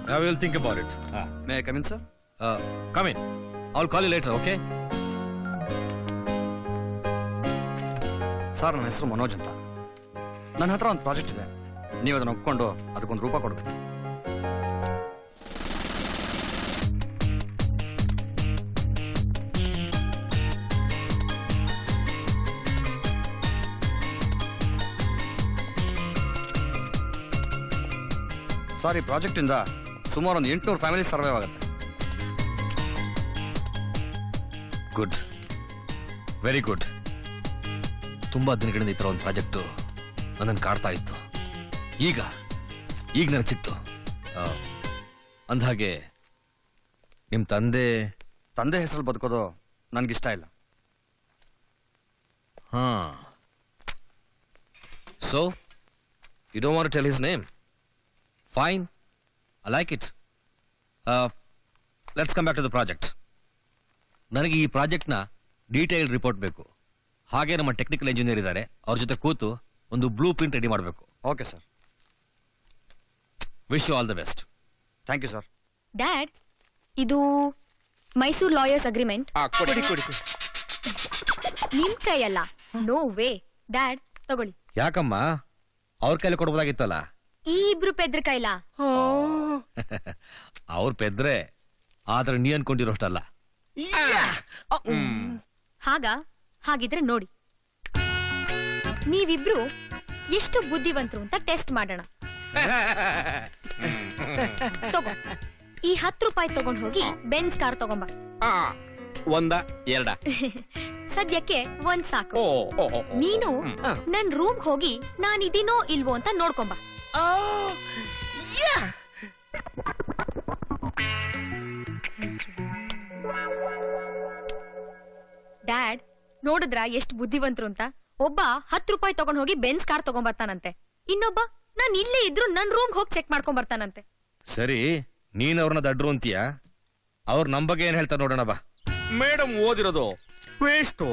I will think about it. May I come in, sir? Come in. I'll call you later, okay? Sir, ನನ್ನ ಹೆಸರು ಮನೋಜ್ ಅಂತ. ನನ್ನ ಹತ್ರ ಒಂದು ಪ್ರಾಜೆಕ್ಟ್ ಇದೆ. ನೀವು ಅದನ್ನು ಒಪ್ಕೊಂಡು ಅದಕ್ಕೊಂದು ರೂಪ ಕೊಡಬೇಕು. ಸರ್, ಈ ಪ್ರಾಜೆಕ್ಟಿಂದ ಸುಮಾರು ಒಂದು 800 ಫ್ಯಾಮಿಲಿ ಸರ್ವೈವ್ ಆಗುತ್ತೆ. Good, very good. ತುಂಬಾ ದಿನಗಳಿಂದ ಈ ಥರ ಒಂದು ಪ್ರಾಜೆಕ್ಟು ನನ್ನನ್ನು ಕಾಡ್ತಾ ಇತ್ತು. ಈಗ ನನಗೆ ಸಿಕ್ತು. ಅಂದಹಾಗೆ ನಿಮ್ಮ ತಂದೆ ಹೆಸರಲ್ಲಿ ಬದುಕೋದು ನನಗಿಷ್ಟ ಇಲ್ಲ. So you don't want to tell his name? Fine, I like it. Let's come back to the project. ನನಗೆ ಈ ಪ್ರಾಜೆಕ್ಟ್ನ ಡೀಟೇಲ್ ರಿಪೋರ್ಟ್ ಬೇಕು. ಹಾಗೆ ನಮ್ಮ ಟೆಕ್ನಿಕಲ್ ಇಂಜಿನಿಯರ್ ಇದ್ದಾರೆ, ಅವ್ರ ಜೊತೆ ಕೂತು ಒಂದು ಬ್ಲೂ ಪ್ರಿಂಟ್ ರೆಡಿ ಮಾಡಬೇಕು. Okay sir. Wish you all the best. Thank you sir. Dad, ಇದು ಮೈಸೂರು ಲಾಯರ್ಸ್ ಅಗ್ರಿಮೆಂಟ್. ನಿಮ್ ಕೈಯಲ್ಲ, ನೋ ವೇ. ಡ್ಯಾಡ್ ತಗೊಳ್ಳಿ. ಯಾಕಮ್ಮ, ಅವ್ರ ಕೈಲಿ ಕೊಡ್ಬೋದಾಗಿತ್ತಲ್ಲ? ಈ ಇಬ್ರು ಪೆದ್ರ ಕೈಲ. ಅವ್ರ ಪೆದ್ರೆ, ಆದ್ರೆ ನೀ ಅನ್ಕೊಂಡಿರೋಷ್ಟಲ್ಲ. ಹಾಗಿದ್ರೆ ನೋಡಿ, ನೀವಿಬ್ರು ಎಷ್ಟು ಬುದ್ಧಿವಂತರು ಅಂತ ಟೆಸ್ಟ್ ಮಾಡೋಣ. ತಗೋ, ಈ 10 ರೂಪಾಯಿ ತಗೊಂಡ್ ಹೋಗಿ ಬೆನ್ಸ್ ಕಾರ್ ತಗೊಂಬ. ಒಂದ ಎರಡ? ಸದ್ಯಕ್ಕೆ ಒಂದ್ ಸಾಕು. ನೀನು ನನ್ ರೂಮ್ ಹೋಗಿ ನಾನಿದ್ದೀನೋ ಇಲ್ವೋ ಅಂತ ನೋಡ್ಕೊಂಬ. ಡ್ಯಾಡ್, ನೋಡಿದ್ರ ಎಷ್ಟು ಬುದ್ಧಿವಂತರು ಅಂತ. ಒಬ್ಬ 10 ರೂಪಾಯಿ ತಗೊಂಡ್ ಹೋಗಿ ಬೆನ್ಸ್ ಕಾರ್ ತಗೊಂಡ್ ಬರ್ತಾನಂತೆ. ಇನ್ನೊಬ್ಬ ನಾನ್ ಇಲ್ಲೇ ಇದ್ರು ನನ್ ರೂಮ್ ಹೋಗಿ ಚೆಕ್ ಮಾಡ್ಕೊಂಡ್ ಬರ್ತಾನಂತೆ. ಸರಿ, ನೀನ್ ಅವ್ರನ್ನ ದಡ್ರು ಅಂತೀಯ, ಅವ್ರ ನಮ್ ಬಗ್ಗೆ ಏನ್ ಹೇಳ್ತಾರೆ ನೋಡೋಣ ಬಾ. ಮೇಡಮ್ ಓದಿರೋದು ವೇಸ್ಟ್.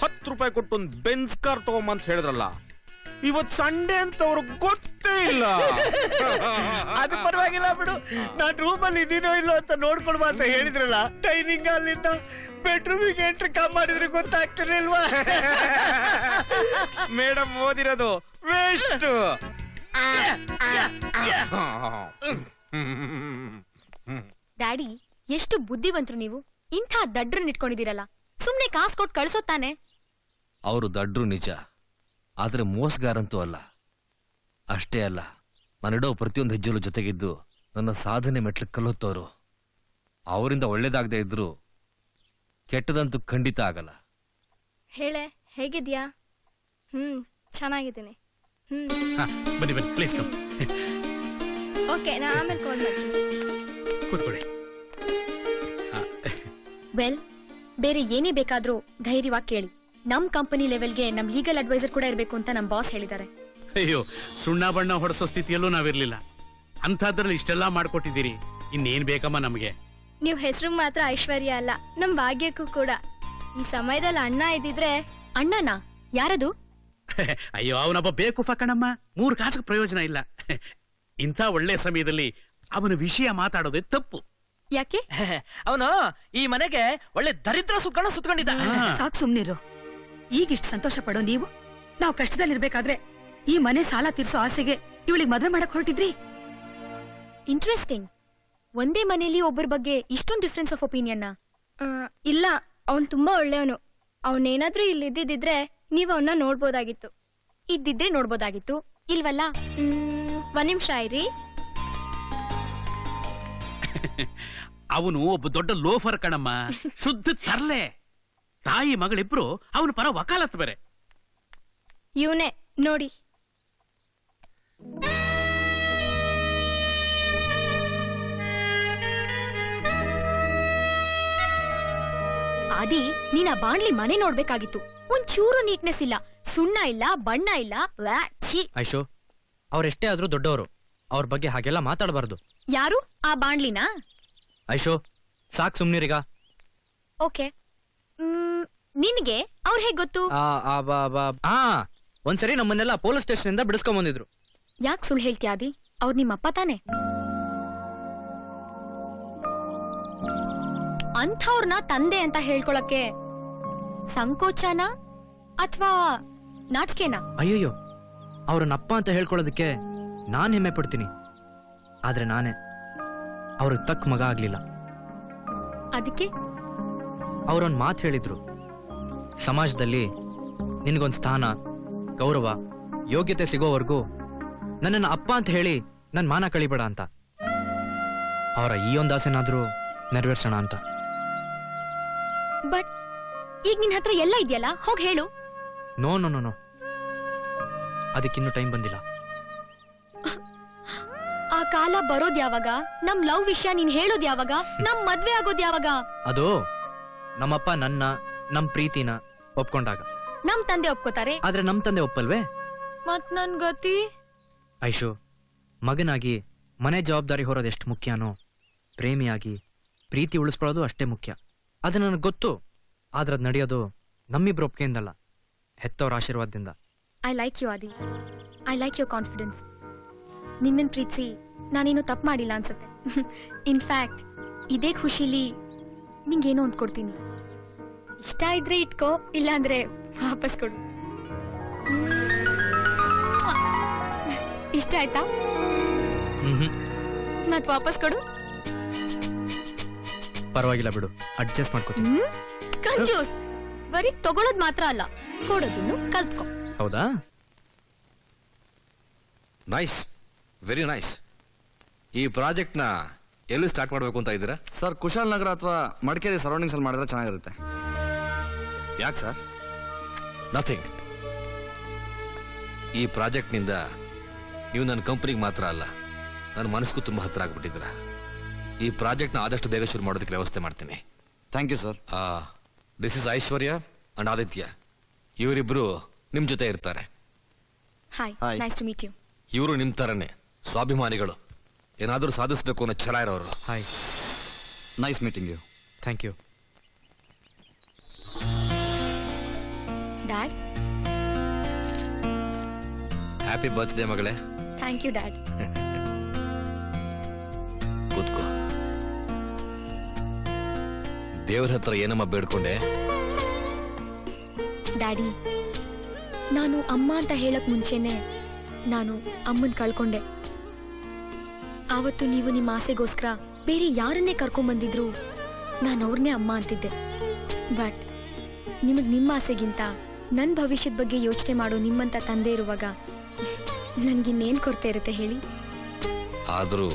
10 ರೂಪಾಯಿ ಕೊಟ್ಟು ಒಂದು ಬೆನ್ಸ್ ಕಾರ್ ತಗೊಂಬ ಅಂತ ಹೇಳಿದ್ರಲ್ಲ. ಇವತ್ ಸಂಡೇ ಅಂತ ಅವ್ರಿಗೆ ಗೊತ್ತೇ ಇಲ್ಲ. ಅದು ಪರವಾಗಿಲ್ಲ ಬಿಡು, ನಾನ್ ರೂಮಲ್ಲಿ ಇದೀನೋ ಇಲ್ಲೋ ಅಂತ ನೋಡ್ಕೊಳ್ಬ ಅಂತ ಹೇಳಿದ್ರಲ್ಲ. ಡೈನಿಂಗ್ ಅಲ್ಲಿಂದ ಬೆಡ್ರೂಮಿಗೆ ಎಂಟ್ರಿ ಕಮ್ ಮಾಡಿದ್ರೆ ಗೊತ್ತಾಗ್ತಿರ್ಲಿಲ್ವಾ? ಮೇಡಮ್ ಓದಿರೋದು ವೇಸ್ಟ್. ಡ್ಯಾಡಿ, ಎಷ್ಟು ಬುದ್ಧಿವಂತರು ನೀವು. ಇಂಥ ದಡ್ರನ್ನ ಇಟ್ಕೊಂಡಿದ್ದೀರಲ್ಲ, ಸುಮ್ನೆ ಕಾಸು ಕೊಟ್ಟು ಕಳ್ಸೋತಾನೆ. ಅವರು ದಡ್ರು ನಿಜ, ಆದ್ರೆ ಮೋಸಗಾರಂತೂ ಅಲ್ಲ. ಅಷ್ಟೇ ಅಲ್ಲ, ನಾನಿಡೋ ಪ್ರತಿಯೊಂದು ಹೆಜ್ಜೆಲು ಜೊತೆಗಿದ್ದು ನನ್ನ ಸಾಧನೆ ಮೆಟ್ಲಿಗೆ ಕಲ್ಲೊತ್ತವರು. ಅವರಿಂದ ಒಳ್ಳೇದಾಗದೆ ಇದ್ರು ಕೆಟ್ಟದಂತೂ ಖಂಡಿತ ಆಗಲ್ಲ. ಹೇಳೆ, ಹೇಗಿದ್ಯಾ? ಚೆನ್ನಾಗಿದ್ದೀನಿ. ಬನ್ನಿ ಬನ್ನಿ, ಪ್ಲೀಸ್ ಕಮ್. ಓಕೆ, ನಾ ಆಮೇಲೆ ಕಾಲ್ ಮಾಡ್ತೀನಿ. ಕೂತ್ಕೊಳ್ಳಿ. ವೆಲ್, ಬೇರೆ ಏನೇ ಬೇಕಾದ್ರೂ ಧೈರ್ಯವಾಗಿ ಕೇಳಿ. ನಮ್ ಕಂಪನಿ ಲೆವೆಲ್ಗೆ ನಮ್ ಲೀಗಲ್ ಅಡ್ವೈಸರ್ ಕೂಡ ಇರಬೇಕು ಅಂತ ನಮ್ ಬಾಸ್ ಹೇಳಿದ್ದಾರೆ. ಅಯ್ಯೋ, ಸುಣ್ಣ ಬಣ್ಣ ಹೊಡೆಸೋ ಸ್ಥಿತಿಯಲ್ಲೂ ನಾವಿರ್ಲಿಲ್ಲ. ಅಂಥದ್ರಲ್ಲಿ ಇಷ್ಟೆಲ್ಲಾ ಮಾಡ್ಕೊಟ್ಟಿದ್ದೀರಿ, ಇನ್ನೇನ್ ಬೇಕಮ್ಮ ನಮ್ಗೆ. ನೀವ್ ಹೆಸರು ಮಾತ್ರ ಐಶ್ವರ್ಯ ಅಲ್ಲ, ನಮ್ ಭಾಗ್ಯಕ್ಕೂ ಕೂಡ. ಈ ಸಮಯದಲ್ಲಿ ಅಣ್ಣ ಇದ್ದಿದ್ರೆ. ಅಣ್ಣನಾ? ಯಾರದು? ಅಯ್ಯೋ, ಅವನೊಬ್ಬ ಬೇಕುಫ ಕಣಮ್ಮ, 3 ಕಾಸಿಗೆ ಪ್ರಯೋಜನ ಇಲ್ಲ. ಇಂಥ ಒಳ್ಳೆ ಸಮಯದಲ್ಲಿ ಅವನ ವಿಷಯ ಮಾತಾಡೋದೇ ತಪ್ಪು. ಯಾಕೆ? ಅವನು ಈ ಮನೆಗೆ ಒಳ್ಳೆ ದರಿದ್ರ ಸುತ್ಕೊಂಡಿದ್ದ. ಸಾಕ್ ಸುಮ್ನಿರು. ಈಗಿಷ್ಟು ಸಂತೋಷ ಪಡೋ ನೀವು, ನಾವು ಕಷ್ಟದಲ್ಲಿರ್ಬೇಕಾದ್ರೆ ಈ ಮನೆ ಸಾಲ ತೀರ್ಸೋ ಆಸೆಗೆ ಇವಳಿಗೆ ಮದ್ವೆ ಮಾಡಕ್ ಹೊರಟಿದ್ರಿ. ಇಂಟ್ರೆಸ್ಟಿಂಗ್. ಒಂದೇ ಮನೆಯಲ್ಲಿ ಒಬ್ಬರ ಬಗ್ಗೆ ಇಷ್ಟೊಂದು ಡಿಫ್ರೆನ್ಸ್ ಆಫ್ ಒಪಿನಿಯನ್? ಇಲ್ಲ, ಅವನ್ ತುಂಬಾ ಒಳ್ಳೆಯವನು. ಅವನೇನಾದ್ರೂ ಇಲ್ಲಿದ್ದಿದ್ರೆ ನೀವ್ ಅವನ್ನ ನೋಡ್ಬೋದಾಗಿತ್ತು. ಇದ್ದಿದ್ರೆ ನೋಡ್ಬೋದಾಗಿತ್ತು, ಇಲ್ವಲ್ಲ? 1 ನಿಮಿಷ ಇರಿ. ಅವನು ಒಬ್ಬ ದೊಡ್ಡ ಲೋಫರ್ ಕಣಮ್ಮ, ಶುದ್ಧ ತರ್ಲೆ. ತಾಯಿ ಮಗಳಿಬ್ರು ಅವನ ಪರ ವಕಾಲತ್ ಬೇರೆ. ಇವನೇ ನೋಡಿ. ಆದಿ, ನೀನ್ ಆ ಬಾಣ್ಲಿ ಮನೆ ನೋಡ್ಬೇಕಾಗಿತ್ತು. ಒಂಚೂರು ನೀಟ್ನೆಸ್ ಇಲ್ಲ, ಸುಣ್ಣ ಇಲ್ಲ, ಬಣ್ಣ ಇಲ್ಲ. ಐಶೋ, ಅವ್ರೆಷ್ಟೇ ಆದ್ರೂ ದೊಡ್ಡವರು, ಅವ್ರ ಬಗ್ಗೆ ಹಾಗೆಲ್ಲ ಮಾತಾಡಬಾರ್ದು. ಯಾರು? ಆ ಬಾಣ್ಲಿನಾ? ಐಶೋ, ಸಾಕ್ ಸುಮ್ನಿರಿಗ. ಓಕೆ, ನಿನ್ಗೆ ಅವ್ರು ಹೇಗ್ ಗೊತ್ತು? ಒಂದ್ಸರಿ ನಮ್ಮನ್ನೆಲ್ಲ ಪೊಲೀಸ್ ಸ್ಟೇಷನ್ ಇಂದ ಬಿಡಿಸ್ಕೊಂಡ್ ಬಂದಿದ್ರು. ಯಾಕೆ ಸುಳ್ಳು ಹೇಳ್ತೀಯ ಆದಿ? ಅವ್ರು ನಿಮ್ಮಪ್ಪ ತಾನೆ? ಅಂಥವ್ರನ್ನ ತಂದೆ ಅಂತ ಹೇಳ್ಕೊಳಕ್ಕೆ ಸಂಕೋಚನ ಅಥವಾ ನಾಚಿಕೆನಾ? ಅಯ್ಯಯ್ಯೋ, ಅವ್ರನ್ನಪ್ಪ ಅಂತ ಹೇಳ್ಕೊಳ್ಳೋದಕ್ಕೆ ನಾನ್ ಹೆಮ್ಮೆ ಪಡ್ತೀನಿ. ಆದ್ರೆ ನಾನೇ ಅವ್ರಿಗೆ ತಕ್ಕ ಮಗ ಆಗ್ಲಿಲ್ಲ. ಅದಕ್ಕೆ ಅವ್ರೊಂದ್ ಮಾತು ಹೇಳಿದ್ರು, ಸಮಾಜದಲ್ಲಿ ನಿನಗೊಂದ್ ಸ್ಥಾನ, ಗೌರವ, ಯೋಗ್ಯತೆ ಸಿಗೋವರೆಗೂ ನನ್ನನ್ನು ಅಪ್ಪ ಅಂತ ಹೇಳಿ ನನ್ ಮಾನ ಕಳಿಬೇಡ ಅಂತ. ಅವರ ಈ ಒಂದ್ ಆಸೆನಾದ್ರೂ ನೆರವೇರ್ಸೋಣ ಅಂತ. ಬಟ್ ಈಗ ನಿನ್ ಹತ್ರ ಎಲ್ಲ ಇದೆಯಲ್ಲ, ಹೋಗ್ ಹೇಳು. ನೋ ನೋ ನೋ ನೋ, ಅದಕ್ಕಿನ್ನೂ ಟೈಮ್ ಬಂದಿಲ್ಲ. ಆ ಕಾಲ ಬರೋದ್ ಯಾವಾಗ? ನಮ್ ಲವ್ ವಿಷಯ ನೀನ್ ಹೇಳೋದ್ ಯಾವಾಗ? ನಮ್ ಮದ್ವೆ ಆಗೋದ್ ಯಾವಾಗ? ಅದು ನಮ್ಮಪ್ಪ ನಮ್ ಪ್ರೀತಿನ ಒಪ್ಕೊಂಡಾಗ. ನಮ್ ತಂದೆ ಒಪ್ಕೋತಾರೆ, ಆದ್ರೆ ನಮ್ ತಂದೆ ಒಪ್ಪಲ್ವೇ? ಮತ್ ನನ್ ಗತಿ? ಐಶು, ಮಗನಾಗಿ ಮನೆ ಜವಾಬ್ದಾರಿ ಹೊರೋದು ಎಷ್ಟು ಮುಖ್ಯನೋ, ಪ್ರೇಮಿಯಾಗಿ ಪ್ರೀತಿ ಉಳಿಸ್ಕೊಳ್ಳೋದು ಅಷ್ಟೇ ಮುಖ್ಯ. ಅದು ನನಗೆ ಗೊತ್ತು. ಆದ್ರೆ ಅದು ನಡೆಯೋದು ನಮ್ಮಿಬ್ರು ಒಪ್ಕೆಯಿಂದಲ್ಲ, ಹೆತ್ತವ್ರ ಆಶೀರ್ವಾದದಿಂದ. I like you Aadi. I like your confidence. ನಿನ್ನನ್ ಪ್ರೀತಿಸಿ ನಾನೇನು ತಪ್ಪು ಮಾಡಿಲ್ಲ ಅನ್ಸತ್ತೆ. ಇನ್ಫ್ಯಾಕ್ಟ್ ಇದೇ ಖುಷಿಲಿ ನಿಂಗೇನೋ ಅಂತ ಕೊಡ್ತೀನಿ. ಇಷ್ಟ ಇದ್ರೆ ಇಟ್ಕೋ, ಇಲ್ಲಾಂದ್ರೆ ವಾಪಸ್ ಕೊಡು. ಇಷ್ಟ ಆಯ್ತಾ? ಮತ್ ವಾಪಸ್ ಕೊಡು. ಪರವಾಗಿಲ್ಲ ಬಿಡು, ಅಡ್ಜಸ್ಟ್ ಮಾಡ್ಕೋತೀನಿ. ಕಂಜೂಸ್. ಬರೀ ತಗೊಳೋದ್ ಮಾತ್ರ ಅಲ್ಲ, ಕೊಡೋದನ್ನು ಕಲ್ತ್ಕೊ. ಹೌದಾ? Nice, very nice. ಈ ಪ್ರಾಜೆಕ್ಟ್ನ ಎಲ್ಲಿ ಸ್ಟಾರ್ಟ್ ಮಾಡಬೇಕು ಅಂತ ಇದ್ದೀರಾ? ಸರ್, ಕುಶಾಲ್ ನಗರ ಅಥವಾ ಮಡಿಕೇರಿ ಸರೌಂಡಿಂಗ್ಸ್ ಅಲ್ಲಿ ಮಾಡಿದ್ರೆ ಚೆನ್ನಾಗಿರುತ್ತೆ. ಯಾಕೆ ಸರ್? ನಥಿಂಗ್. ಈ ಪ್ರಾಜೆಕ್ಟ್ನಿಂದ ನೀವು ನನ್ನ ಕಂಪನಿಗೆ ಮಾತ್ರ ಅಲ್ಲ, ನನ್ನ ಮನಸ್ಸಿಗೂ ತುಂಬ ಹತ್ತಿರ ಆಗ್ಬಿಟ್ಟಿದ್ದೀರಾ. ಈ ಪ್ರಾಜೆಕ್ಟ್ನ ಆದಷ್ಟು ಬೇಗ ಶುರು ಮಾಡೋದಕ್ಕೆ ವ್ಯವಸ್ಥೆ ಮಾಡ್ತೀನಿ. Thank you sir. This is Aishwarya and Aditya. ಇವರಿಬ್ರು ನಿಮ್ ಜೊತೆ ಇರ್ತಾರೆ. Hi, Hi. Nice to meet you. ಇವರು ನಿಮ್ ತರನೇ ಸ್ವಾಭಿಮಾನಿಗಳು, ಏನಾದರೂ ಸಾಧಿಸಬೇಕು ಅನ್ನೋ ಛಲ ಇರೋರು. Hi, nice meeting you. Thank you. Dad, happy birthday ಮಗಳೇ. Thank you dad. ಕೂತ್ಕೋ. ದೇವ್ರ ಹತ್ರ ಏನಮ್ಮ ಬೇಡ್ಕೊಂಡೆ? ಡ್ಯಾಡಿ, ನಾನು ಅಮ್ಮ ಅಂತ ಹೇಳಕ್ ಮುಂಚೆನೆ ನಾನು ಅಮ್ಮನ್ ಕಳ್ಕೊಂಡೆ. ಆವತ್ತು ನೀವು ನಿಮ್ಮ ಆಸೆಗೋಸ್ಕರ ಬೇರೆ ಯಾರನ್ನೇ ಕರ್ಕೊಂಡ್ ನಾನು ಅವ್ರನ್ನೇ ಅಮ್ಮ ಅಂತಿದ್ದೆ. ಬಟ್ ನಿಮಗ್ ನಿಮ್ಮ ಆಸೆಗಿಂತ ನನ್ನ ಭವಿಷ್ಯದ ಬಗ್ಗೆ ಯೋಚನೆ ಮಾಡೋ ನಿಮ್ಮಂತ ತಂದೆ ಇರುವಾಗ ನನ್ಗಿನ್ನೇನ್ ಕೊರತೆ ಇರುತ್ತೆ ಹೇಳಿ? ಆದ್ರೂ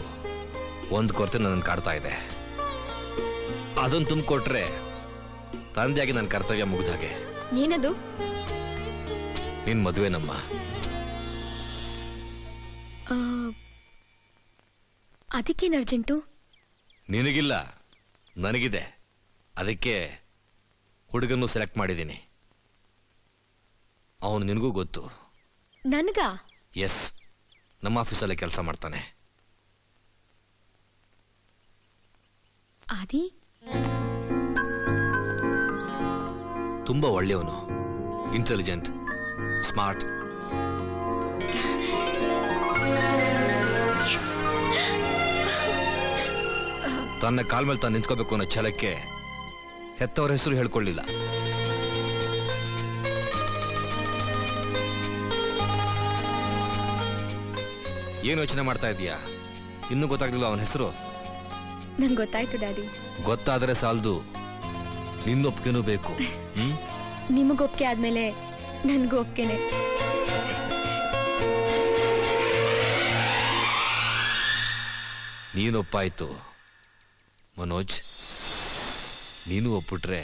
ಒಂದ್ ಕೊರತೆ ನನ್ನ ಕಾಡ್ತಾ ಇದೆ. ಅದನ್ನ ತುಂಬಿಕೊಟ್ರೆ ತಂದೆಯಾಗಿ ನನ್ನ ಕರ್ತವ್ಯ ಮುಗಿದ ಹಾಗೆ. ಏನದು? ನಿನ್ ಮದುವೆನಮ್ಮ. ಅದಕ್ಕೇನು ಅರ್ಜೆಂಟು? ನಿನಗಿಲ್ಲ, ನನಗಿದೆ. ಅದಕ್ಕೆ ಹುಡುಗನ್ನು ಸೆಲೆಕ್ಟ್ ಮಾಡಿದ್ದೀನಿ. ಅವನು ನಿನಗೂ ಗೊತ್ತು. ನನ್ಗ? ಎಸ್, ನಮ್ಮ ಆಫೀಸಲ್ಲೇ ಕೆಲಸ ಮಾಡ್ತಾನೆ. ಆದಿ ತುಂಬಾ ಒಳ್ಳೆಯವನು, ಇಂಟೆಲಿಜೆಂಟ್, ಸ್ಮಾರ್ಟ್. ತನ್ನ ಕಾಲ್ ಮೇಲೆ ತಾನು ನಿಂತ್ಕೋಬೇಕು ಅನ್ನೋ ಛಲಕ್ಕೆ ಹೆತ್ತವರ ಹೆಸರು ಹೇಳ್ಕೊಳ್ಳಿಲ್ಲ. ಏನು ಯೋಚನೆ ಮಾಡ್ತಾ ಇದೀಯಾ? ಇನ್ನೂ ಗೊತ್ತಾಗ್ಲಿಲ್ಲ ಅವನ ಹೆಸರು? ನಂಗೆ ಗೊತ್ತಾಯ್ತು ಡ್ಯಾಡಿ. ಗೊತ್ತಾದ್ರೆ ಸಾಲದು, ನಿನ್ನೊಪ್ಪಿಗೆನೂ ಬೇಕು. ನಿಮಗೊಪ್ಕೆ ಆದ್ಮೇಲೆ ನನ್ಗೂ ಒಪ್ಕೆನೆ. ನೀನೊಪ್ಪಾಯ್ತು ಮನೋಜ್, ನೀನು ಒಪ್ಪಿಟ್ರೆ